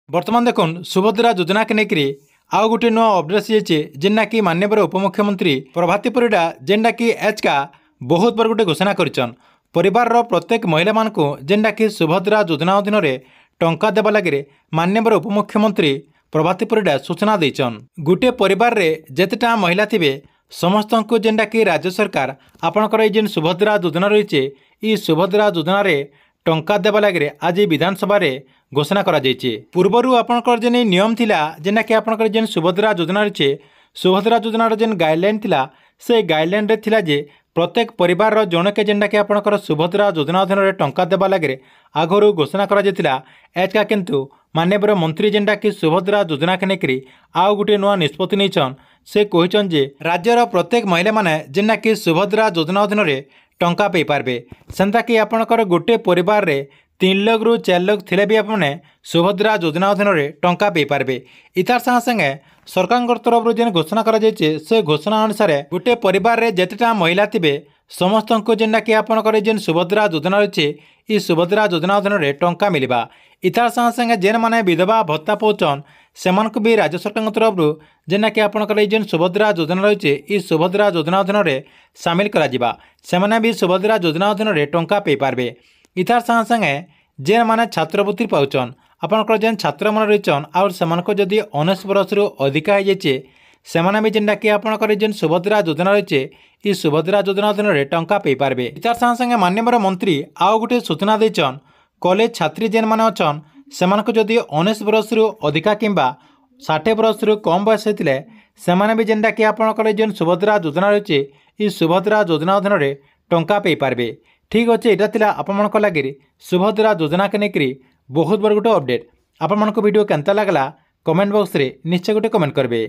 बर्तमान देखुन सुभद्रा योजना के लेकर आउ गोटे नुआ अपडेट आसी जेनटा कि माननीय उपमुख्यमंत्री प्रभाती परिडा जेनटा कि एच का बहुत बार गोटे घोषणा करिछन परिवार प्रत्येक महिला मानक जेनटा कि सुभद्रा योजना अधीन टंका देवा लगे माननीय उपमुख्यमंत्री प्रभाती परिडा सूचना देछन। गोटे परिवार रे जेतेटा महिला थिबे समस्त को जेनटा कि राज्य सरकार आपणकर जेन सुभद्रा योजना रही है सुभद्रा योजना रे टंका देवा लगे आज विधानसभा रे घोषणा करा जायछि। पूर्वरु आपणकर जेन नियम थिला जेना कि आपणकर जेन सुभद्रा योजना रही सुभद्रा योजना जेन गाइडलाइन थिला से गाइडलाइन रे थिला जे प्रत्येक परिवार रो जनके जेनटा कि आपणकर सुभद्रा योजना अधीन रे टंका देवा लगे आगरू घोषणा करा जायतिला एचका किंतु माननीय मंत्री जेनटा कि सुभद्रा योजना के लेकर आउ गोटे नुआ निष्पत्ति नहींछन से कहिछन जे राज्यर प्रत्येक महिला माने जेनटा कि सुभद्रा योजना अधीन रे टंका पे पारबे सेंता कि आपणकर गोटे परिवार रे 3 लाख रु 4 लाख थिले भी आपने सुभद्रा योजना अधीन रे टंका पे पारबे। इतार संगे संगे सरकार तरफ जेन घोषणा करा जायछि से घोषणा अनुसार गोटे परिवार रे जेतेटा महिला थिबे समस्त को जेनटा कि आपणकर जेन सुभद्रा योजना रही सुभद्रा योजना अधीन रे टंका मिलवा। इतार संगे संगे जेन माने विधवा भत्ता पाउछन सेमानक भी राज्य सरकार तरफ जेना कि आपणकर जेन सुभद्रा योजना रही सुभद्रा योजना अधीन रे सामिल करा जिबा सेमाने भी सुभद्रा योजना अधीन रे टंका पे पारबे। इतार संगे संगे जेन माने छात्रवृत्ति पाउछन आपणकर जेन छात्र मन रहीछन और सेमानक जदि 19 वर्ष रु अधिका हो जाइछे सेमाने भी जेनटा कि आपणकर जेन सुभद्रा योजना रही सुभद्रा योजना अधीन रे टंका पे पारबे। इतार संगे संगे माननीय मंत्री आउ गोटे सूचना देछन कॉलेज छात्री जेन माने अछन सेमानक जदि 19 वर्ष रु अधिका किंबा 60 वर्ष रु कम बयस होइतिले सेमाने भी जेनटा कि आपणकर जेन सुभद्रा योजना रही सुभद्रा योजना अधीन रे टंका पे पारबे। ठीक अच्छे यहाँ थिला आपमनक लगे सुभद्रा योजना के लेकर बहुत बड़ गोटे अपडेट। आपमनक वीडियो केनता लागला कमेंट बॉक्स रे निश्चय गोटे कमेंट करबे।